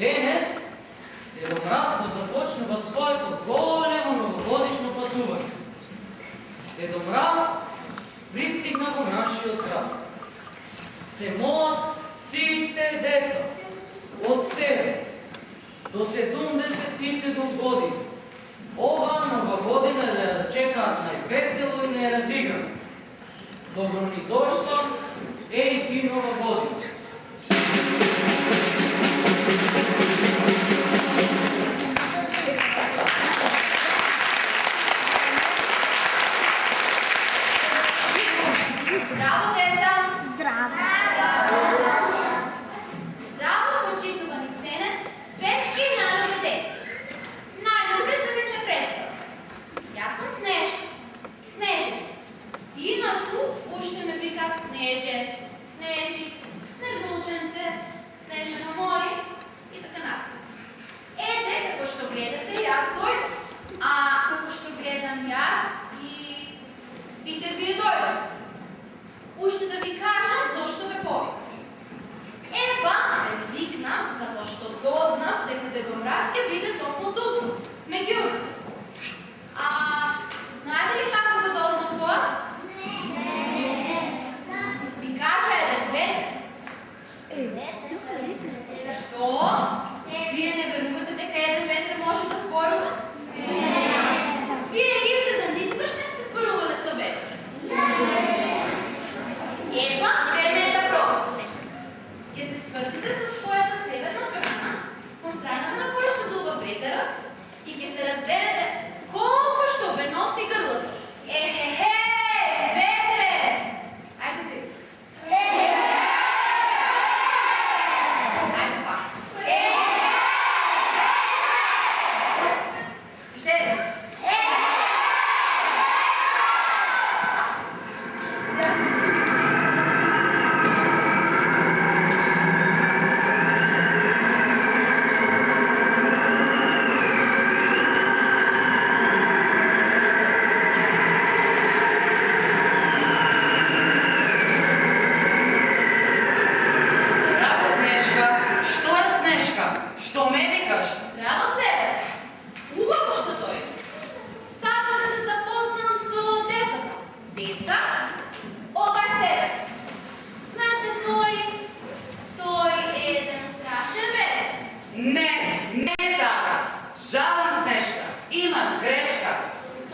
Денес Дедо Мраз го започнува своето големо новогодишно пътуване. Дедо Мраз пристигна во нашиот град. Се молат сите деца од 7 до 77 години. Оваа нова година да ја чекаат највесело и најразиграно. Добро ни дошла, еј ти нова година! Здраво, деца! Здраво! Здраво, почитувани ценен светски и народни деца! Најнапред да ви се представам. Јас сум Снежка, Снежица. Инаку уште ме викаат Снеже, Снежик, Снегулченце, Снежено море и така натаму. Ете, како што гледате, јас дојдов. А како што гледам јас и сите вие дојдовте. Уште да ви кажам зошто ве повикав. Епа, ве викнав затоа што дознав дека Дедо Мраз ќе биде токму туку, меѓу нас. А знаете ли како го дознав тоа? Не. Ви кажа еден ветер. Што? Вие не верувате дека еден ветер може да зборува? Не. Вие изгледа никогаш не сте зборувале со ветер? Епа, време е да пробате. Ќе се свртите со својата северна страна, кон страната на која што дува ветерот, и ќе се разделете колку што ве носи грлото. Ехе, ветре! Ајде ви. Ајде пак. Уште еден. Здраво, Снежка! Што е, Снежка? Што ме викаш? Здраво себе! Убаво што дојдеш. Сакам да те запознам со децата. Деца, ова е себе. Знаете, тој е еден страшен ветер. Не, не е така. Жалам, Снежка. Имаш грешка.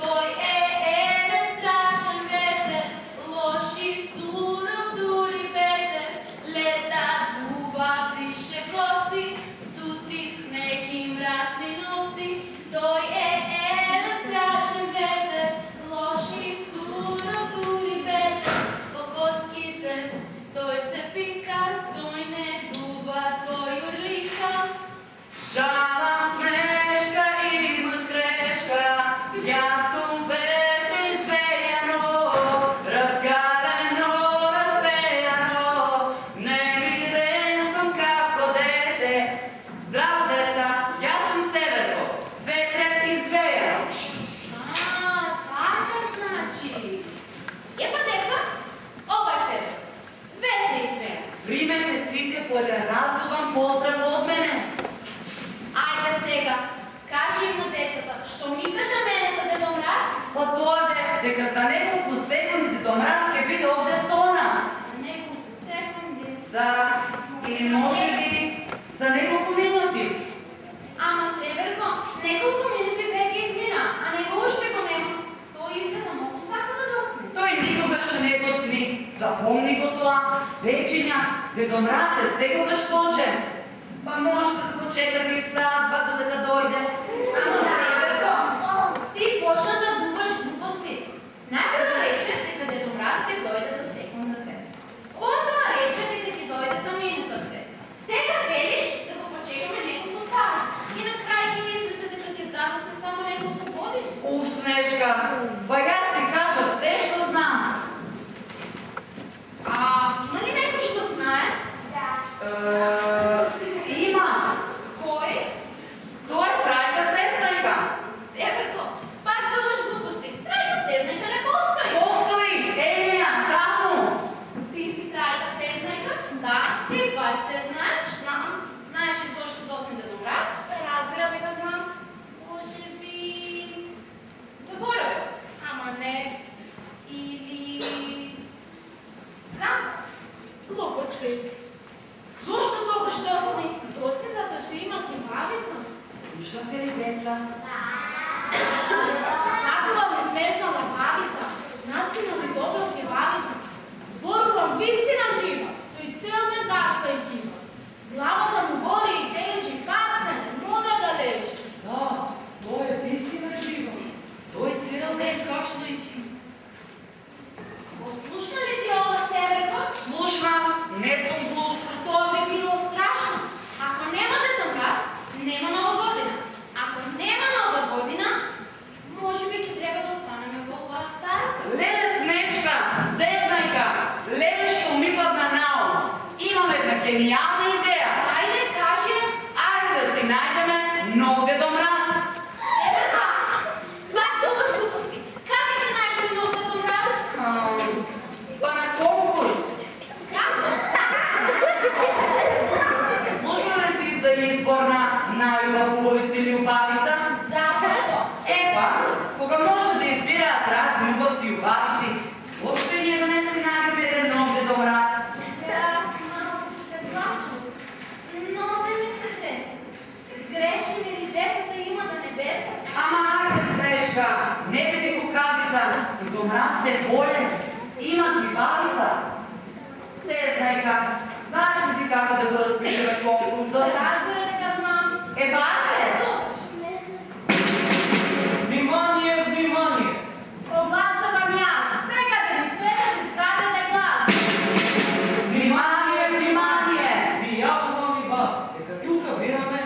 Тој е еден страшен ветер, лош и суров дури ветер. Лета, дува, брише коси, студи снег и мразни носи. Тој е еден страшен ветер, лош и суров дури ветер. По коските тој се пика, тој не дува, тој урлика. babica? Kako vam je snežna babica, nastina li dobro pjevavica, zboru vam istina živa, to i ceo dan dašta i kiva. Glava da mu boli i teži, pak se ne mora da leži. Da, to je istina živa. To je cijel dan kašta i kiva. Poslušna li ti ova Severko? Slušnav, ne sam gluv. To bi bilo strašno. Ako nema Deda Mraz, nema Nova godina. Ako nema Nova godina, može biti treba da ostaneme kod vas stara. Lele Sneška, zeznajka, lele što mi padna na um. Imam jedna genijalna ideja. Ajde, kaži. Ajde da si najdeme nov Dedo Mraz. Severka, ba to baš gluposti. Kada će najbolji nov Deda Mraz? Pa na konkurs. Kako? Si slušala li ti za izbor na najljubav ubovici ili ljubavica? Da, pa što? E pa, koga može da izbira razni ljubavci i ljubavici, uopšte nije da ne si najdeme jedan nov Dedo Mraz. Ja sam malo se plašila. No, sve mi se desi. Zgrešim ili deca da ima da ne besam. Ama ajde Sneška, ne biti kukavica, Dedo Mraz se bolje, ima kivavica. Seznajka, znaš li ti kako da ga raspišeme konkursom? Razbere ga znam. E bate! Dodaš. Внимание, внимание! Proglasavam ja, sve kada mi sveta ti stradate glas. Внимание, внимание! Ви явувам и вас, дека тука бираме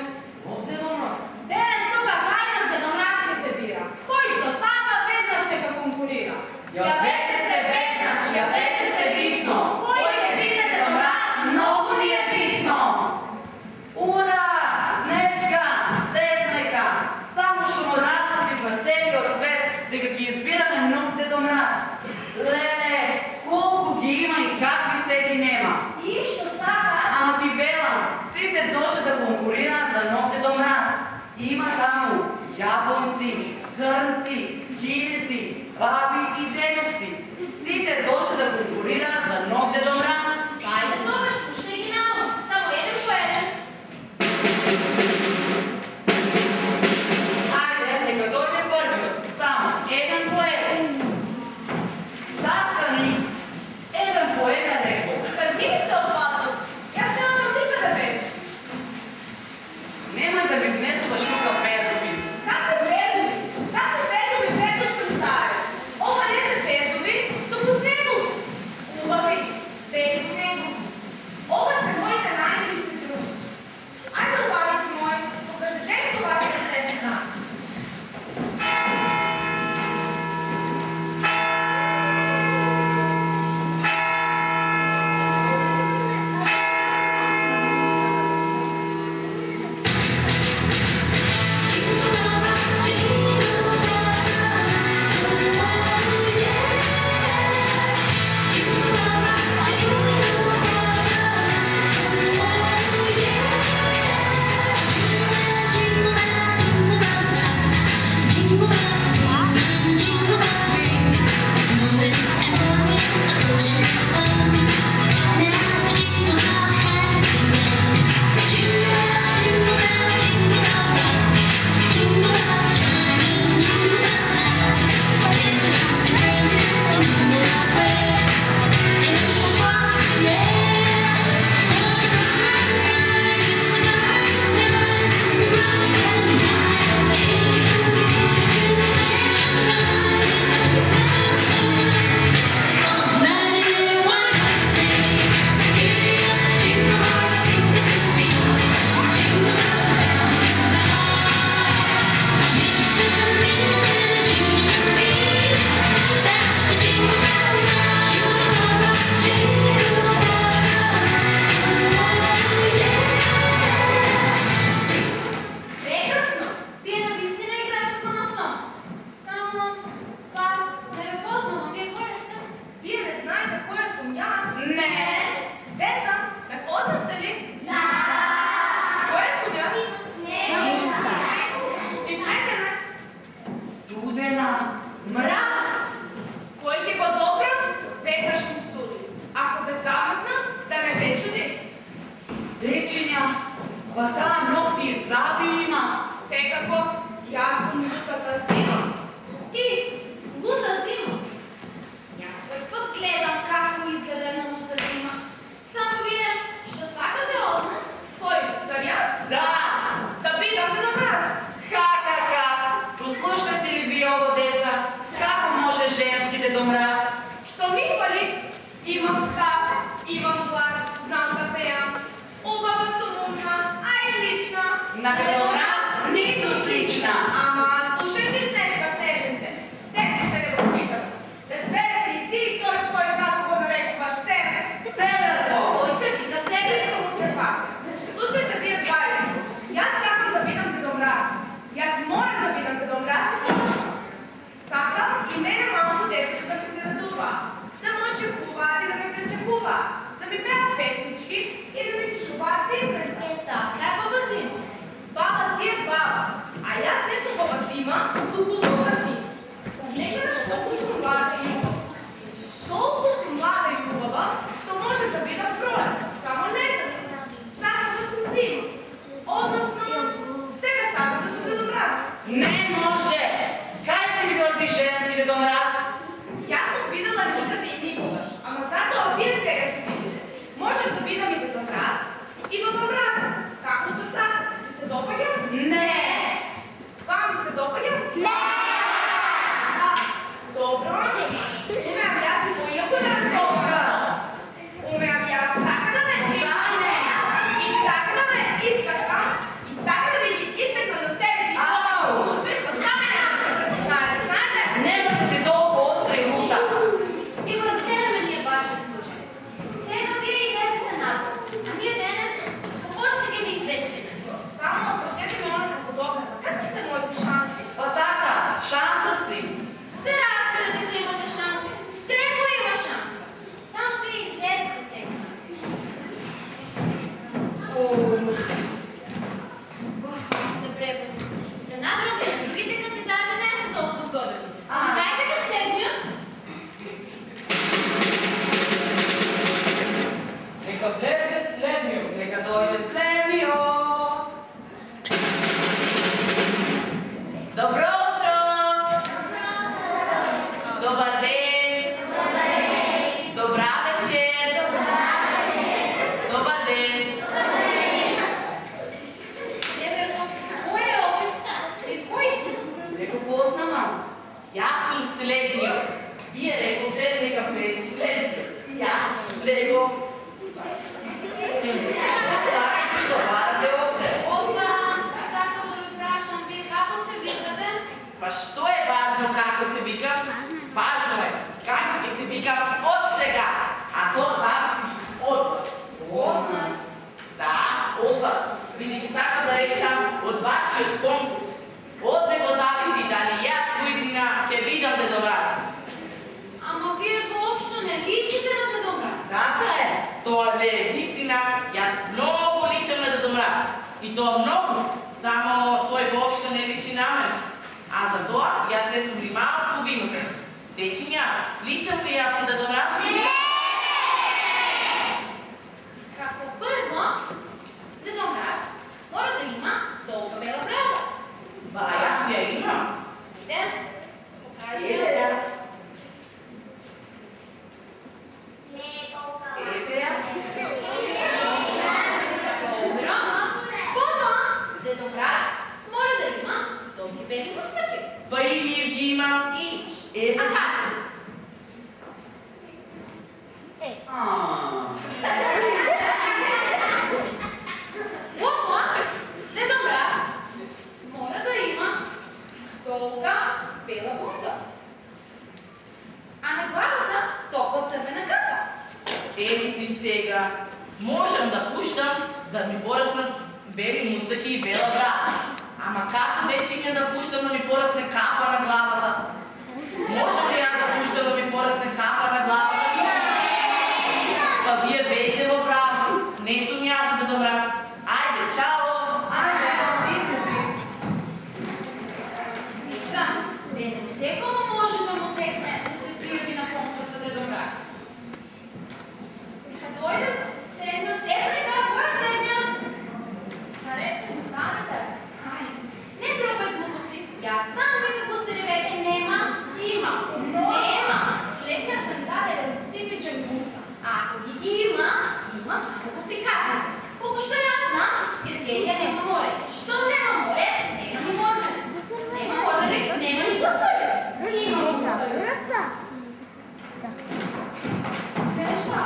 нов Дедо Мраз. Денес тука кајна се домрачки се бира. Кој што сака веднаш нека конкурира. Javete se vednaš, javete se bitno. Koji je biде Dedo Mraz, mnogo mi je bitno. Ura, Sneška, Seznajka, samo što mu raznosi pa celio cvet, дека ги избираме нов Дедо Мраз. Леле, колко ги има и какви седи нема. И što sada? Ама ти велам, сите доше да конкурираат за нов Дедо Мраз. Има таму јаблонци, црнци, килиси, баби и дедовци. Сите доше да конкурираат за нов Дедо Мраз. Ajde, dodaš, puštaj gi namo. Samo jedan po jedan. Ајде, нека дојде првиот, само еден по еден. Застани, еден по еден рекол. Kad mi se odpadnu, ja se vam nikada bežim. Немај да ми внесуваш тука пердови. Kakve perdovi? Kakve perdovi perdoškom care? Ova ne se perdovi, to mu snegu. Uva на Дедомраз ниту слична. Ама, слушай ти, Снежка, Снежинце, те ти ще не възпитам. Разберете и ти, и той твой, kako го нарекуваш, Север. Северко! Той се вика себе. Искам се пак. Значи, слушайте вие двайца. Јас сакам да видам Дедомраз. Јас морам да видам Дедомраз и точно. Сакам и мене малко детето да ми се радува. Да ме очекуваат и да ме пречекува. Да ми пеят песнички и да ми пишуваат писменца. Така е баба Зима. Баба ти е баба, а јас не сум баба Зима, туку баба Зима. Не гледаш колку сум млада и љубава. Толку сум млада и љубава, што може да видам пролет, само не знам. Сакам да сум Зима. Односно, сега сакам да сум Дедомраз. Не може! Кај си видел ти женски Дедомраз? Јас сум видела никаде и никогаш, ама затоа вие сега ќе видите. Може да видам и Дедомраз, и баба Мраз. Како што сакате? Ви се допаѓа? Не! Вам ви се допаѓа? Dobro, umem jaz i moju razložka. Umem jaz tak da me Stane! i tak da me iskasam i tak da vidi ispekno do sebe i Au! što je što same nema se prepoznali, znate? Нема да си толкова остра и лута. И го разгледаме ние вашия случай. Сега вие излезете назад, а ние денес какво ще ги известим? Само кажете ми ona kako dobra, kakvi са моите шанси? Па така, шанса си. Се разберете, да имате шанси. Всеко има шанса. Само вие излезете сега. Се пребуди. Се надявам, че другите кандидати не са толкова сгодени. Дайте го следния. Нека влезе следниот. Нека дойде следниот. Добро утро! Добър ден! Добра вечер! Добър ден! Северно, кой е опит? И кой си? Не го познавам. Јас сум следниот. Вие рековте дека влезе следниот. Јас реков. Што варате овде? Опа, сакам да ви прашам, вие како се викате? Па што е важно како се вика? Важно е како ќе се вика од сега, а то зависи од вас. Од нас. Да, од вас. Бидејќи сакам да речам од вашиот конкурс. Од него зависи дали јас година ќе видам Дедомраз. Ама вие воопшто не личите на Дедомраз. Така е. Тоа не е вистина. Јас многу личам на Дедомраз. И тоа многу. Само тој воопшто не личи на мене. А за тоа јас не сум ни малку винувен. Дечиња, личам ли јас на Дедомраз? Како прво, Дедомраз мора да има долга бела брада. Ба, јас ја имам. Иде, покажи Еве ја. ја. Еве ја. Добро. Потоа, Дедомраз мора да има долги бели мустаки. Па и ние ги имам. Ти имаш. Еве. А како си? Потоа, Дедомраз мора да има долга бела бунда. А на главата топла црвена капа. Еми ти сега. Можам да пуштам да ми пораснат бели мустаки и бела брада. Ама како дечиња да пуштам да ми порасне капа на главата? Можам ли јас да пуштам да ми порасне капа на главата? Па вие бете во право. Не сум јас за Дедомраз. Ајде, чао! Ајде, бизнеси! Деца, не секому може да му текне да се пријави на конкурса Дедомраз. Нека дојдат средниот сестрика, кој е средниот? Наред, станете. Ајде, не трупај глупости. Јас знам дека го се ревете нема. Има. Нема. Летният кандидат е типичен муста. Ако ги има, има само го приказвате. Колко што јас знам, Гергелија нема море. Што нема море, нема ни море. Нема море, нема ни посоје. Има море. Снежка,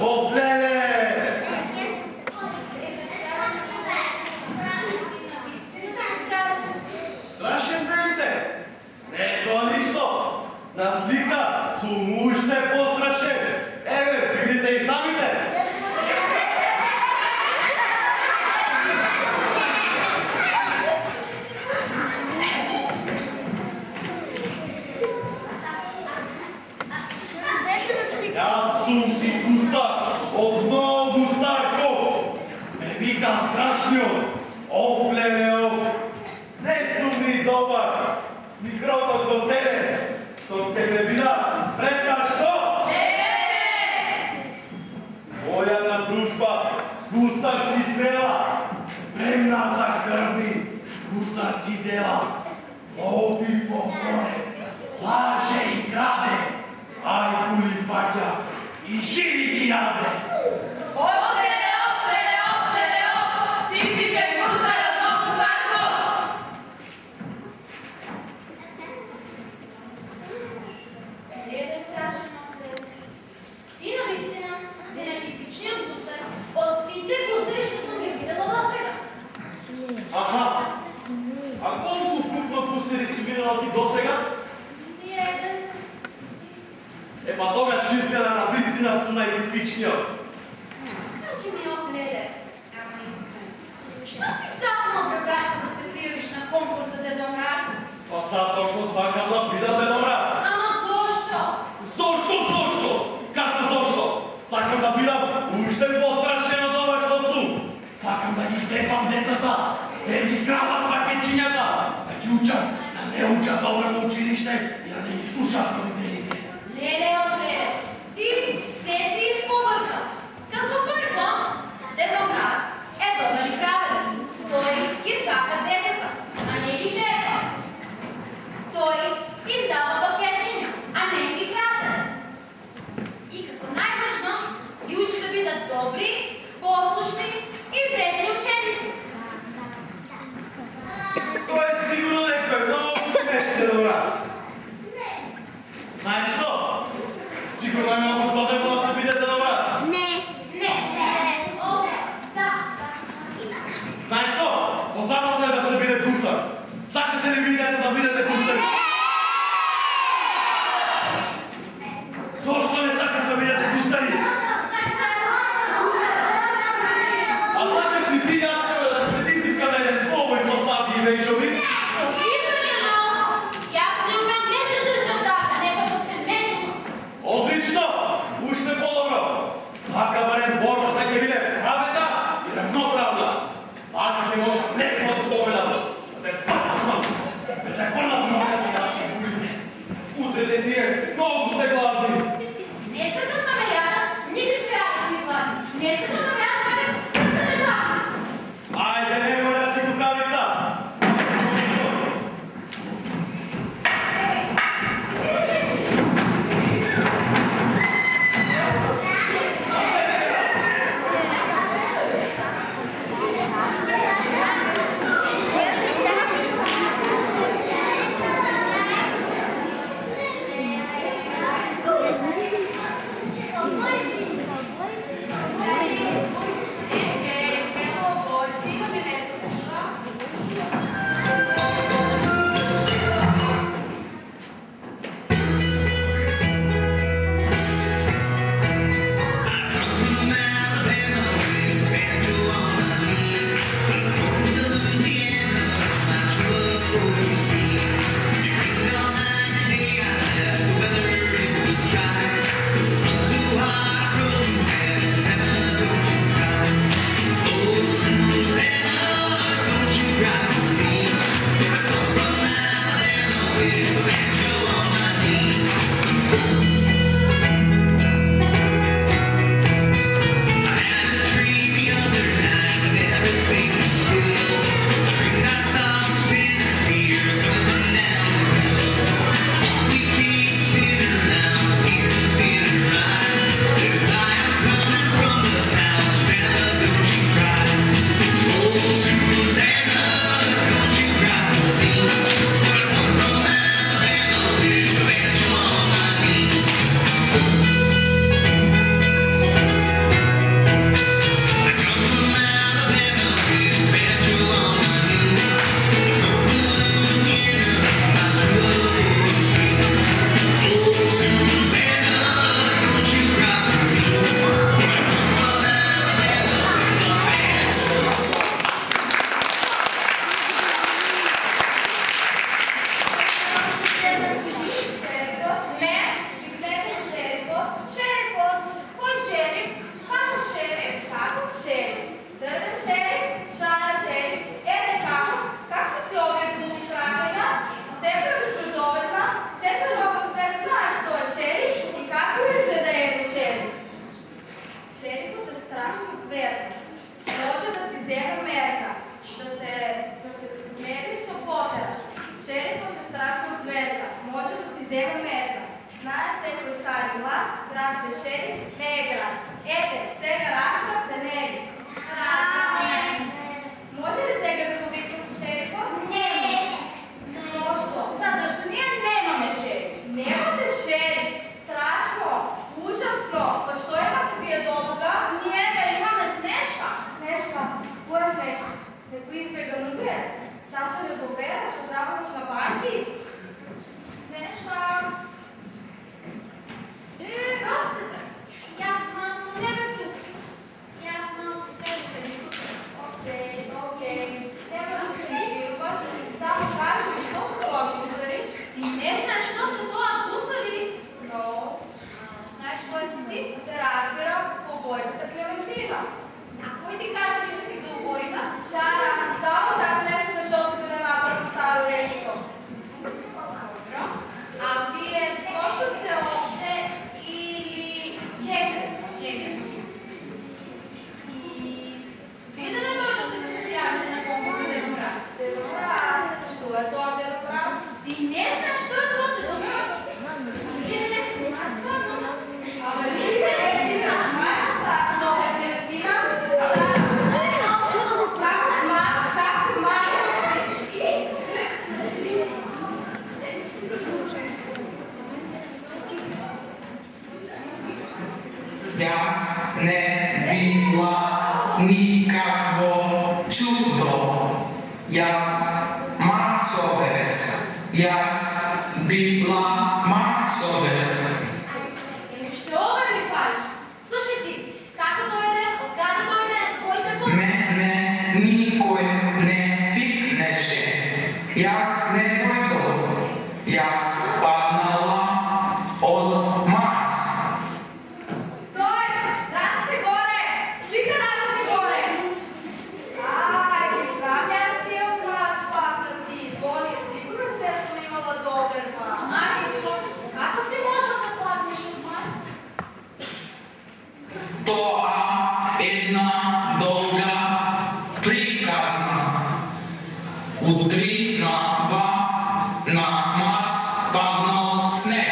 О, леле! Страшен велите? Не е тоа ништо. На слика сум уште пострашен. Еве, видите и самите. Јас сум ти гусар, од многу старко. Ме викам страшниот. Оф, леле, оф. Не сум ни добар. Микрофон до тебе. До тебе била. Прескаш што? Мојата дружба. Гусарски стрела. Спремна за крвни. Гусарски дела. Лови по море. Лаже и краде. Ајкули фаќа и живи ги јаде. Типичен гусар од Нову Сарко! Дете страшен оглед. Ти навистина си најтипичниот гусар од сите гусари што сум ги видела досега. Аха. А колку крупно гусари си видела ти досега? Ниеден. Ема тогаш изгледа на вистина сум најтипичниот. Кажи ми, Офлеле, ама искрено, што си запнал бре брато да се пријавиш на конкурс за Дедо Мраз? Па затоа што сакам да бидам Дедо Мраз. Ама зошто? Зошто? Како зошто? Сакам да бидам уште пострашен од ова што сум. Сакам да ги тепам децата, да ги крадам пакетчињата, да ги учам, да не учат добро на училиште и да ги слушаат родителите. Леле, Офлеле, ти се си изповркал. Като прво, Дедо Мраз е добар и праведен. Тој ги сака децата, а не ги тепа. Тој им дава пакетчиња, а не ги краде. И како најважно, ги учи да бидат добри, послушни и вредни ученици. Тоа е сигурно некој многу смешен Дедо Мраз. Знаеш што? Сигурно е многу злодевно да се биде Дедо Мраз. Не. О, да. Знаеш што? Позабавно е да се биде гусар. Сакате ли ви деца да бидете гусари? Зошто не сакате да бидете гусари? зверка. Може да ти вземе мерка, да те смери с опотера. Шерифът е страшна зверка. Може да ти вземе мерка. Знае се кой стари млад, град за шериф не е град. Ете, сега разбрахте, не е ли? Може ли сега да го викнем шерифа? Не. Защо? Zato što ние немаме шериф. Немате шериф. Страшно. Ужасно. Па що имате вие дома? Ние да имаме Снежка. Снежка. Коя Снежка? Некой избеган убиец. Та ще не добера, ще трябваш на банки. Снежка. Простите, ja sam malko ne bih tu. Ja sam malko sredite diskusiju. Окей. Няма да се изгилваш. Само кажи ми, що са това гузари? Ti ne znaš što se to gusali? Но, Znaš koji si ti? се разбирам по бойката Клементина. A koji ti kaže da si ga ubojila? Шара, само запнете на жълтите да направят старо речето. Dobro. A vije zašto ste ovdje ili čekajte? I vi da ne dođete da se prijavite na konkurs za Dedom Mraz? Добре, що е това Дедо Мраз? Ti ne znaš što je to Dedom Mraz? Ili ne slušaš stvarno? Ама видите ли си на шмайчеста, но е Клементина? Шара, как Мраз, как майка? Jaz ne bila nikakvo čudo. Jaz Marsovec. Jaz bila Marsovec. Što mi fališ? Slušaj ti, kako dojde, od kada dojde, koji te put? Mene nikoj ne fikneše. Jaz ne dojdo. Jaz padnala od Mars. Sтой! Раците горе! Свика раците горе! Ай, ги знам аз тия от нас пака ти. Бони, никога ще е имала доверба. Марсиco, kako si možel da padneš od Mars? Това една дълга приказна. Утре на Марс паднал снег.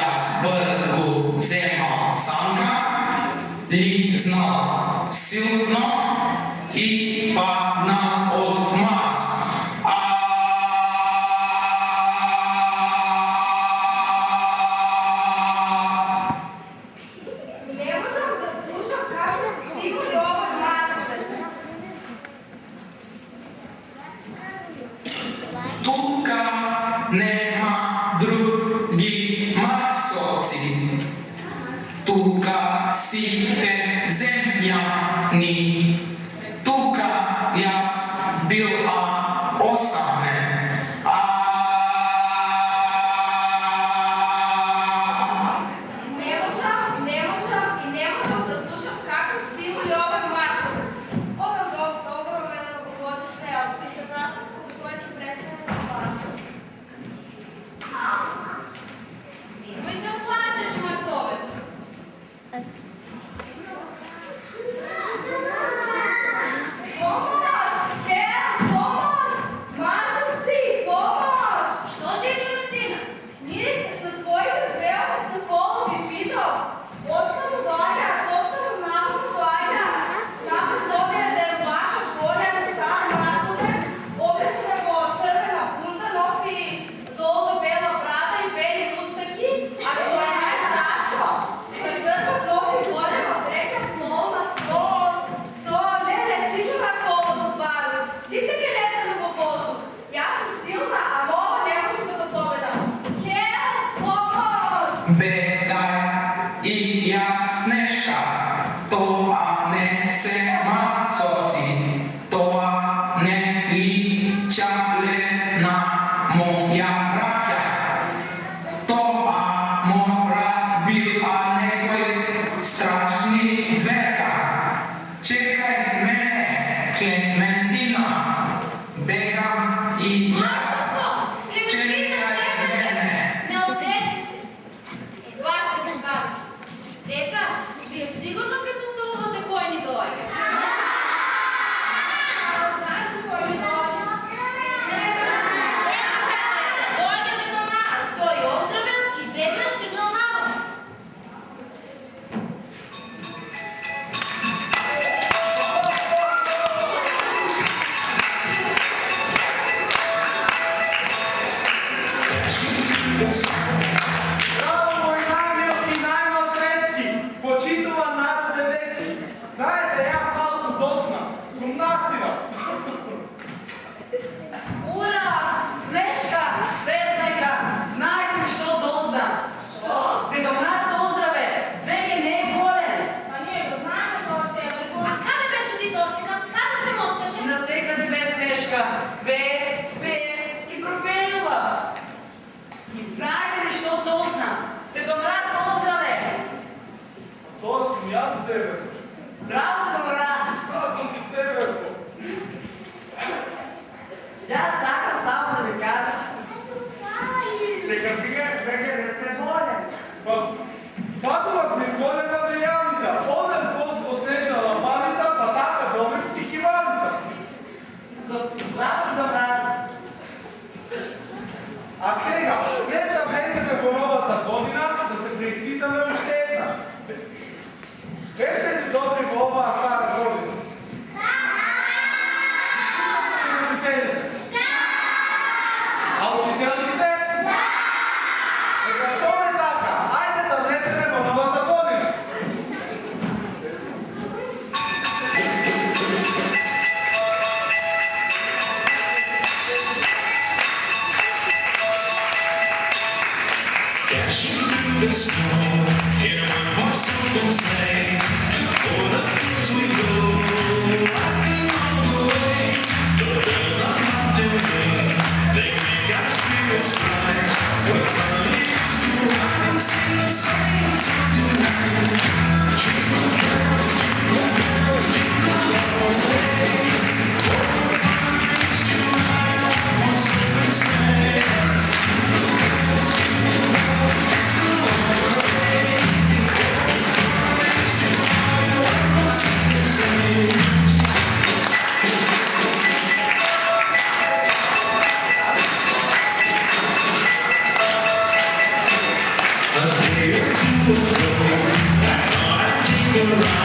Аз бърго вземал санка, лизнал силно и паднал от Марс. Не можам да слушам как си го ова масата. Тука нема други марсовци. Тука сите земјани. Тука јас била осамен. Не можам и не можам да слушам как си го ова масата. Ова добро време да го водиш нея. И се брата с своите пресни да плача. Nemoj da plačeš, Marsovecu. Pomož! Hel, pomož! Масовци, pomož! Što ti je Klementina? Smiri se. Са твоите две очи са полови видов. Откъде дојдя, откъде малко дојдя. Само добија да е влака, голем, стар, масовец, облечена во црвена бунда, носи долго бела брада и бели устаки, а што е најстрашно, на грбот носи голема дрека полна со, не, сигурно е полно бару. Сите ги летаме во воздух. Јас сум силна, а ова не можам да го победам. Хел, помош! Бе, дай и јас Снежка. Тоа не се марсовци. Тоа не личале на моја браќа. Тоа мора била некој страшни зверка. Чекај мене, Клементина. Бегам и јас. Marsico, Klementina, čekaj me. Ne odreži se. Baš se pokazati. Deca, vi sigurno pretpostavljate koji sam ja Severko. Zdravo, dobroraz. Kako si Severko? Ja sakam samo da mi kažem. Čekam prije da ste bolje. Pa, tatova prizvoljena dejavnica. Ona je posnežala pavica, pa taka dobre i kivanica. Zdravo, dobroraz. A сега, пред да влеземе во новата година, да се преизпитаме уште една. Верте ли добри во оваа стара година? Да! А учителите? Да! Ека што ме така? Ајде да влеземе во новата година. Dashing through the snow in a one-horse open sleigh. O'er the fields we go, laughing all the way. The bells on mountain ring, they make our spirits bright. What fun it is to ride and sing a sleighing song tonight. Jingle bells, jingle all the way. What fun it is to ride a one-horse open sleigh. A day or two ago, I thought I'd take a ride.